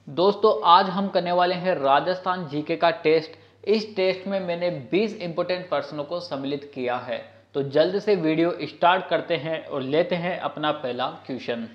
दोस्तों आज हम करने वाले हैं राजस्थान जीके का टेस्ट। इस टेस्ट में मैंने 20 इंपॉर्टेंट प्रश्नों को सम्मिलित किया है। तो जल्द से वीडियो स्टार्ट करते हैं और लेते हैं अपना पहला क्वेश्चन।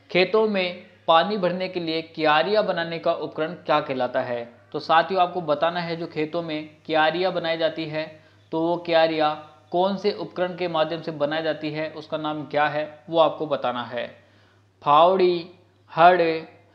खेतों में पानी भरने के लिए क्यारियां बनाने का उपकरण क्या कहलाता है? तो साथियों आपको बताना है जो खेतों में क्यारियां बनाई जाती है तो वो क्यारियां कौन से उपकरण के माध्यम से बनाई जाती है, उसका नाम क्या है वो आपको बताना है। फावड़ी, हड़,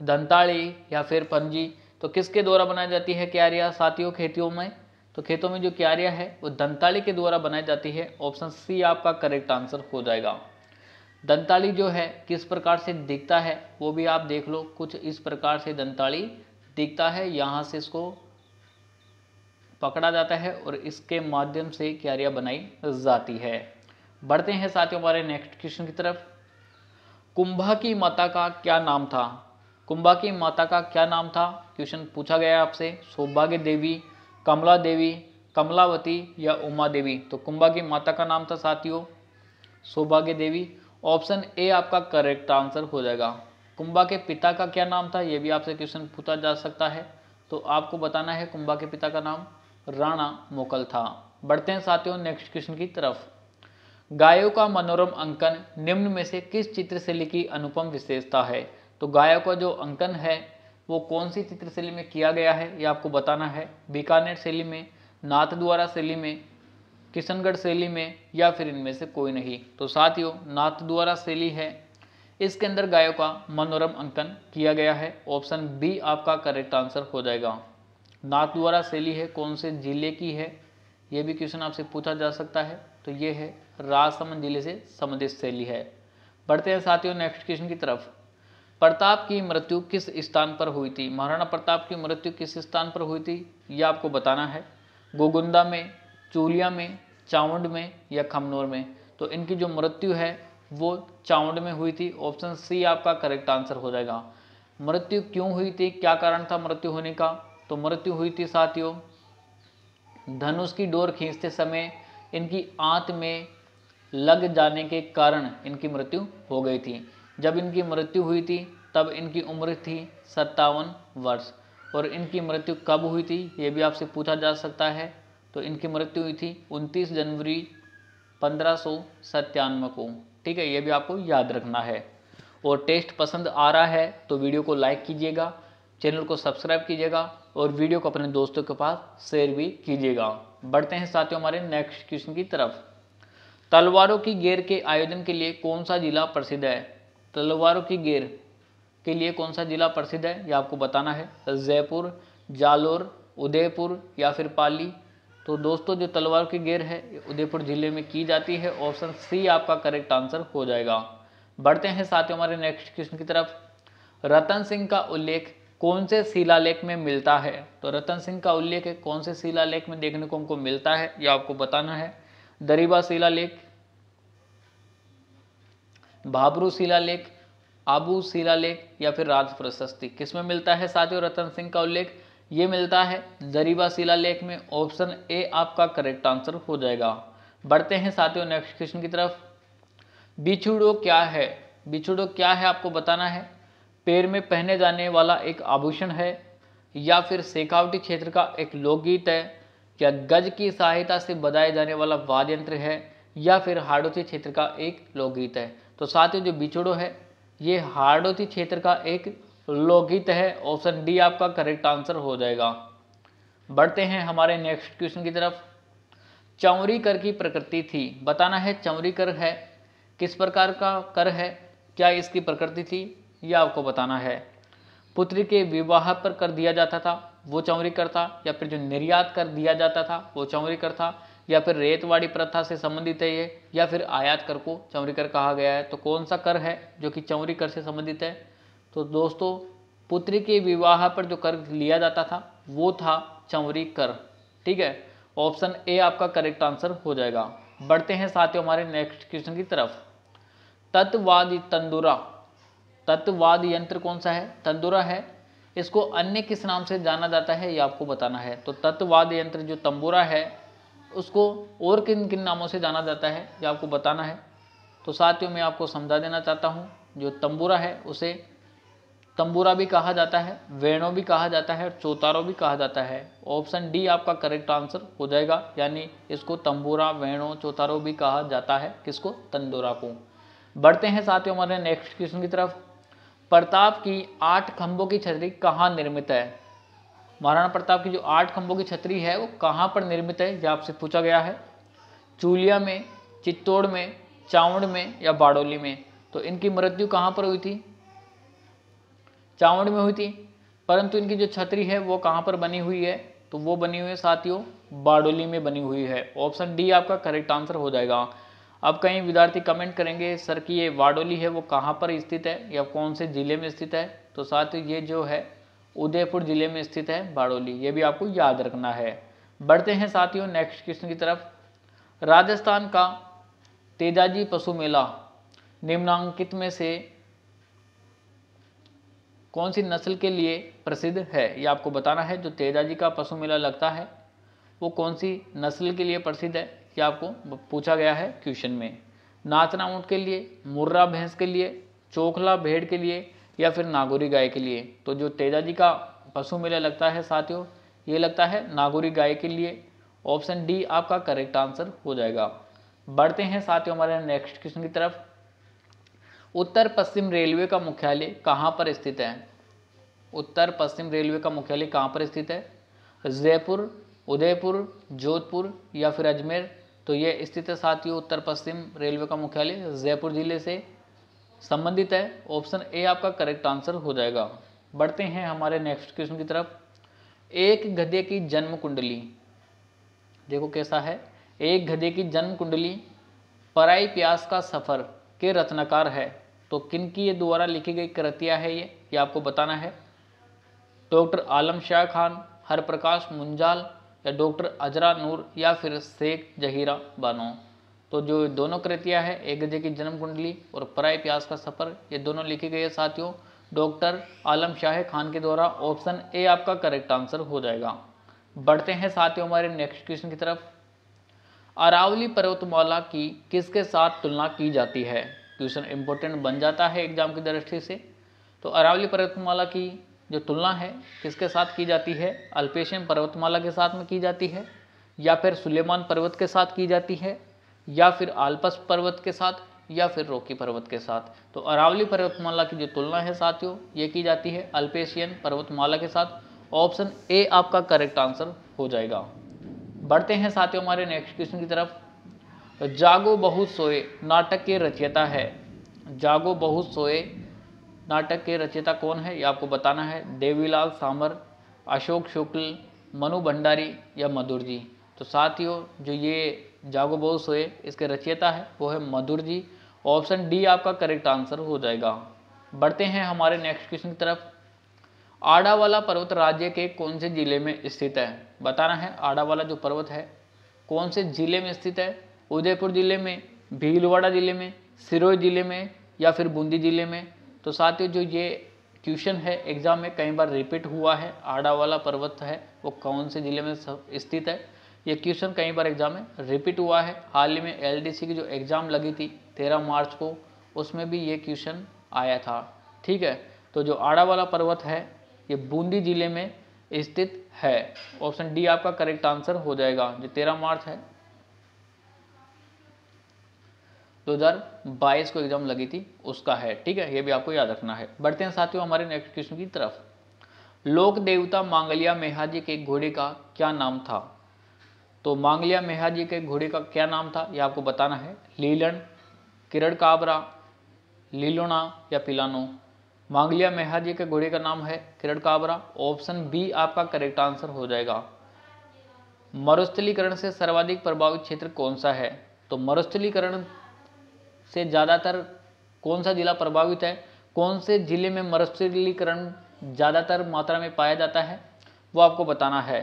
दंताड़ी या फिर पंजी। तो किसके द्वारा बनाई जाती है क्यारियां साथियों खेतों में? तो खेतों में जो क्यारियां है वो दंताड़ी के द्वारा बनाई जाती है। ऑप्शन सी आपका करेक्ट आंसर हो जाएगा। दंताड़ी जो है किस प्रकार से दिखता है वो भी आप देख लो। कुछ इस प्रकार से दंताड़ी दिखता है, यहाँ से इसको पकड़ा जाता है और इसके माध्यम से क्यारियां बनाई जाती है। बढ़ते हैं साथियों हमारे नेक्स्ट क्वेश्चन की तरफ। कुंभा की माता का क्या नाम था? कुंभा की माता का क्या नाम था? क्वेश्चन पूछा गया आपसे। सौभाग्य देवी, कमला देवी, कमलावती या उमा देवी। तो कुंभा की माता का नाम था साथियों सौभाग्य देवी। ऑप्शन ए आपका करेक्ट आंसर हो जाएगा। कुंभा के पिता का क्या नाम था, यह भी आपसे क्वेश्चन पूछा जा सकता है। तो आपको बताना है कुंभा के पिता का नाम राणा मोकल था। बढ़ते हैं साथियों नेक्स्ट क्वेश्चन की तरफ। गायों का मनोरम अंकन निम्न में से किस चित्रशैली की अनुपम विशेषता है? तो गायों का जो अंकन है वो कौन सी चित्रशैली में किया गया है ये आपको बताना है। बीकानेर शैली में, नाथद्वारा शैली में, किशनगढ़ शैली में या फिर इनमें से कोई नहीं। तो साथियों नाथद्वारा शैली है, इसके अंदर गायों का मनोरम अंकन किया गया है। ऑप्शन बी आपका करेक्ट आंसर हो जाएगा। नाथद्वारा शैली है कौन से जिले की है, ये भी क्वेश्चन आपसे पूछा जा सकता है। तो ये है राजसमंद जिले से संबंधित शैली है। बढ़ते हैं साथियों नेक्स्ट क्वेश्चन की तरफ। प्रताप की मृत्यु किस स्थान पर हुई थी? महाराणा प्रताप की मृत्यु किस स्थान पर हुई थी ये आपको बताना है। गोगुंदा में, चूलिया में, चावंड में या खमनोर में। तो इनकी जो मृत्यु है वो चावंड में हुई थी। ऑप्शन सी आपका करेक्ट आंसर हो जाएगा। मृत्यु क्यों हुई थी, क्या कारण था मृत्यु होने का? तो मृत्यु हुई थी साथियों धनुष की डोर खींचते समय इनकी आंत में लग जाने के कारण इनकी मृत्यु हो गई थी। जब इनकी मृत्यु हुई थी तब इनकी उम्र थी 57 वर्ष। और इनकी मृत्यु कब हुई थी ये भी आपसे पूछा जा सकता है। तो इनकी मृत्यु हुई थी 29 जनवरी 1597 को। ठीक है, ये भी आपको याद रखना है। और टेस्ट पसंद आ रहा है तो वीडियो को लाइक कीजिएगा, चैनल को सब्सक्राइब कीजिएगा और वीडियो को अपने दोस्तों के पास शेयर भी कीजिएगा। बढ़ते हैं साथियों हमारे नेक्स्ट क्वेश्चन की तरफ। तलवारों की गेर के आयोजन के लिए कौन सा जिला प्रसिद्ध है? तलवारों की गेर के लिए कौन सा जिला प्रसिद्ध है ये आपको बताना है। जयपुर, जालोर, उदयपुर या फिर पाली। तो दोस्तों जो तलवारों की गेर है उदयपुर जिले में की जाती है। ऑप्शन सी आपका करेक्ट आंसर हो जाएगा। बढ़ते हैं साथियों हमारे नेक्स्ट क्वेश्चन की तरफ। रतन सिंह का उल्लेख कौन से शिलालेख में मिलता है? तो रतन सिंह का उल्लेख कौन से शिलालेख में देखने को हमको मिलता है यह आपको बताना है। दरीबा शिलालेख, भाबरू शिलालेख, आबू शिलालेख या फिर राज प्रशस्ति। किसमें मिलता है साथियों रतन सिंह का उल्लेख? ये मिलता है दरीबा शिलालेख में। ऑप्शन ए आपका करेक्ट आंसर हो जाएगा। बढ़ते हैं साथियों नेक्स्ट क्वेश्चन की तरफ। बिछुड़ो क्या है? बिछुड़ो क्या है आपको बताना है। पैर में पहने जाने वाला एक आभूषण है या फिर शेखावटी क्षेत्र का एक लोकगीत है या गज की सहायता से बजाए जाने वाला वाद्य यंत्र है या फिर हाड़ौती क्षेत्र का एक लोकगीत है। तो साथियों जो बिछुड़ो है ये हाड़ौती क्षेत्र का एक लोकगीत है। ऑप्शन डी आपका करेक्ट आंसर हो जाएगा। बढ़ते हैं हमारे नेक्स्ट क्वेश्चन की तरफ। चौरी कर की प्रकृति थी, बताना है चौरी कर है किस प्रकार का कर है, क्या इसकी प्रकृति थी यह आपको बताना है। पुत्री के विवाह पर कर दिया जाता था वो चौरी कर था, या फिर जो निर्यात कर दिया जाता था वो चौरी कर था, या फिर रेतवाड़ी प्रथा से संबंधित है ये, या फिर आयात कर को चौरी कर कहा गया है। तो कौन सा कर है जो कि चौरी कर से संबंधित है? तो दोस्तों पुत्री के विवाह पर जो कर लिया जाता था वो था चौरी कर। ठीक है, ऑप्शन ए आपका करेक्ट आंसर हो जाएगा। बढ़ते हैं साथियों हमारे नेक्स्ट क्वेश्चन की तरफ। तत्वादी तंदुरा, तत्वाद यंत्र कौन सा है? तंदुरा है। इसको अन्य किस नाम से जाना जाता है ये आपको बताना है। तो तत्वाद यंत्र जो तंबूरा है उसको और किन किन नामों से जाना जाता है ये आपको बताना है। तो साथियों मैं आपको समझा देना चाहता हूँ, जो तंबूरा है उसे तंबूरा भी कहा जाता है, वेणु भी कहा जाता है और चौतारो भी कहा जाता है। ऑप्शन डी आपका करेक्ट आंसर हो जाएगा, यानी इसको तंबूरा, वेणु, चौतारो भी कहा जाता है। किसको? तंदूरा को। बढ़ते हैं साथियों हमारे नेक्स्ट क्वेश्चन की तरफ। प्रताप की 8 खंभों की छतरी कहाँ निर्मित है? महाराणा प्रताप की जो 8 खंभों की छतरी है वो कहाँ पर निर्मित है, यह आपसे पूछा गया है। चूलिया में, चित्तौड़ में, चावड़ में या बारडोली में? तो इनकी मृत्यु कहाँ पर हुई थी? चावड़ में हुई थी, परंतु इनकी जो छतरी है वो कहाँ पर बनी हुई है? तो वो बनी हुई है साथियों बारडोली में बनी हुई है। ऑप्शन डी आपका करेक्ट आंसर हो जाएगा। अब कई विद्यार्थी कमेंट करेंगे सर कि ये बारडोली है वो कहाँ पर स्थित है या कौन से जिले में स्थित है? तो साथियों ये जो है उदयपुर जिले में स्थित है बारडोली, ये भी आपको याद रखना है। बढ़ते हैं साथियों नेक्स्ट क्वेश्चन की तरफ। राजस्थान का तेजाजी पशु मेला निम्नांकित में से कौन सी नस्ल के लिए प्रसिद्ध है? ये आपको बताना है। जो तेजाजी का पशु मेला लगता है वो कौन सी नस्ल के लिए प्रसिद्ध है, ये आपको पूछा गया है क्वेश्चन में। नाचना ऊँट के लिए, मुर्रा भैंस के लिए, चोखला भेड़ के लिए या फिर नागौरी गाय के लिए? तो जो तेजाजी का पशु मेला लगता है साथियों ये लगता है नागौरी गाय के लिए। ऑप्शन डी आपका करेक्ट आंसर हो जाएगा। बढ़ते हैं साथियों हमारे नेक्स्ट क्वेश्चन की तरफ। उत्तर पश्चिम रेलवे का मुख्यालय कहाँ पर स्थित है? उत्तर पश्चिम रेलवे का मुख्यालय कहाँ पर स्थित है? जयपुर, उदयपुर, जोधपुर या फिर अजमेर? तो ये स्थित है साथियों उत्तर पश्चिम रेलवे का मुख्यालय जयपुर जिले से संबंधित है। ऑप्शन ए आपका करेक्ट आंसर हो जाएगा। बढ़ते हैं हमारे नेक्स्ट क्वेश्चन की तरफ। एक गधे की जन्म कुंडली, देखो कैसा है। एक गधे की जन्म कुंडली पराई प्यास का सफर के रचनाकार है। तो किन की ये द्वारा लिखी गई कृतियां है ये आपको बताना है। डॉक्टर आलम शाह खान, हरप्रकाश मुंजाल या डॉक्टर अजरा नूर या फिर शेख जहीरा बानो? तो जो दोनों कृतियां है एक गधे की जन्म कुंडली और पराई प्यास का सफर, ये दोनों लिखी गई है साथियों डॉक्टर आलम शाह खान के द्वारा। ऑप्शन ए आपका करेक्ट आंसर हो जाएगा। बढ़ते हैं साथियों हमारे नेक्स्ट क्वेश्चन की तरफ। अरावली पर्वतमाला की किसके साथ तुलना की जाती है? क्वेश्चन इंपॉर्टेंट बन जाता है एग्जाम की दृष्टि से। तो अरावली पर्वतमाला की जो तुलना है किसके साथ की जाती है? अल्पेशियन पर्वतमाला के साथ में की जाती है या फिर सुलेमान पर्वत के साथ की जाती है या फिर आल्पस पर्वत के साथ या फिर रॉकी पर्वत के साथ? तो अरावली पर्वतमाला की जो तुलना है साथियों ये की जाती है अल्पेशियन पर्वतमाला के साथ। ऑप्शन ए आपका करेक्ट आंसर हो जाएगा। बढ़ते हैं साथियों हमारे नेक्स्ट क्वेश्चन की तरफ। जागो बहुत सोए नाटक के रचयिता है। जागो बहुत सोए नाटक के रचयिता कौन है ये आपको बताना है। देवीलाल सामर, अशोक शुक्ल, मनु भंडारी या मधुर जी? तो साथियों जो ये जागो बहुत सोए इसके रचयिता है वो है मधुर जी। ऑप्शन डी आपका करेक्ट आंसर हो जाएगा। बढ़ते हैं हमारे नेक्स्ट क्वेश्चन की तरफ। आडावाला पर्वत राज्य के कौन से जिले में स्थित है? बताना है आडावाला जो पर्वत है कौन से जिले में स्थित है। उदयपुर जिले में, भीलवाड़ा जिले में, सिरोही जिले में या फिर बूंदी जिले में? तो साथियों जो ये क्वेश्चन है एग्जाम में कई बार रिपीट हुआ है, आडावाला पर्वत है वो कौन से जिले में स्थित है, ये क्वेश्चन कई बार एग्जाम में रिपीट हुआ है। हाल ही में एलडीसी की जो एग्ज़ाम लगी थी 13 मार्च को उसमें भी ये क्वेश्चन आया था। ठीक है, तो जो आडावाला पर्वत है ये बूंदी जिले में स्थित है। ऑप्शन डी आपका करेक्ट आंसर हो जाएगा। जो 13 मार्च है 2022 को एग्जाम लगी थी उसका है। ठीक है, ये भी आपको याद रखना है। बढ़ते हैं साथियों हमारे नेक्स्ट क्वेश्चन की तरफ। लोक देवता मांगलिया मेहाजी के घोड़े का क्या नाम था? तो मांगलिया मेहाजी के घोड़े का क्या नाम था ये आपको बताना है। लीलन, किरण काबरा, लीलोना या पिलानो? मांगलिया मेहाजी के घोड़े का नाम है किरण काबरा। ऑप्शन बी आपका करेक्ट आंसर हो जाएगा। मरुस्थलीकरण से सर्वाधिक प्रभावित क्षेत्र कौन सा है? तो मरुस्थलीकरण से ज़्यादातर कौन सा जिला प्रभावित है? कौन से जिले में मरुस्थलीकरण ज़्यादातर मात्रा में पाया जाता है वो आपको बताना है।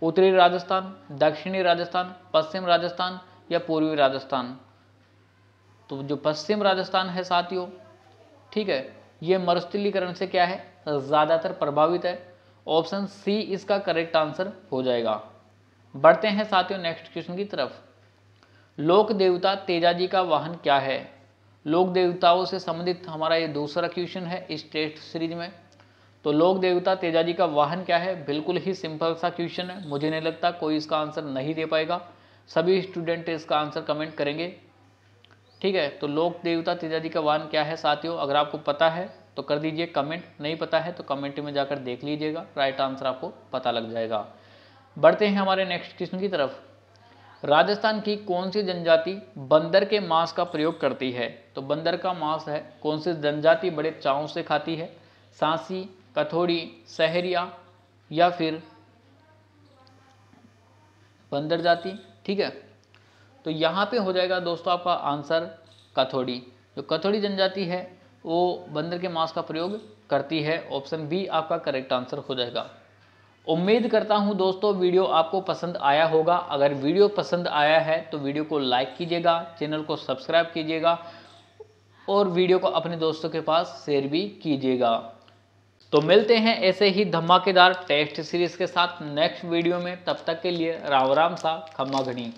उत्तरी राजस्थान, दक्षिणी राजस्थान, पश्चिम राजस्थान या पूर्वी राजस्थान? तो जो पश्चिम राजस्थान है साथियों, ठीक है, ये मरुस्थलीकरण से क्या है ज़्यादातर प्रभावित है। ऑप्शन सी इसका करेक्ट आंसर हो जाएगा। बढ़ते हैं साथियों नेक्स्ट क्वेश्चन की तरफ। लोक देवता तेजाजी का वाहन क्या है? लोक देवताओं से संबंधित हमारा ये दूसरा क्वेश्चन है इस टेस्ट सीरीज में। तो लोक देवता तेजाजी का वाहन क्या है? बिल्कुल ही सिंपल सा क्वेश्चन है, मुझे नहीं लगता कोई इसका आंसर नहीं दे पाएगा। सभी स्टूडेंट इसका आंसर कमेंट करेंगे, ठीक है। तो लोक देवता तेजाजी का वाहन क्या है साथियों? अगर आपको पता है तो कर दीजिए कमेंट, नहीं पता है तो कमेंट में जाकर देख लीजिएगा, राइट आंसर आपको पता लग जाएगा। बढ़ते हैं हमारे नेक्स्ट क्वेश्चन की तरफ। राजस्थान की कौन सी जनजाति बंदर के मांस का प्रयोग करती है? तो बंदर का मांस है, कौन सी जनजाति बड़े चाव से खाती है? सांसी, कथोड़ी, सहरिया या फिर बंदर जाति, ठीक है। तो यहाँ पे हो जाएगा दोस्तों आपका आंसर कथोड़ी। जो कथोड़ी जनजाति है वो बंदर के मांस का प्रयोग करती है। ऑप्शन बी आपका करेक्ट आंसर हो जाएगा। उम्मीद करता हूं दोस्तों वीडियो आपको पसंद आया होगा। अगर वीडियो पसंद आया है तो वीडियो को लाइक कीजिएगा, चैनल को सब्सक्राइब कीजिएगा और वीडियो को अपने दोस्तों के पास शेयर भी कीजिएगा। तो मिलते हैं ऐसे ही धमाकेदार टेस्ट सीरीज के साथ नेक्स्ट वीडियो में। तब तक के लिए राम राम सा खम्मा घनी।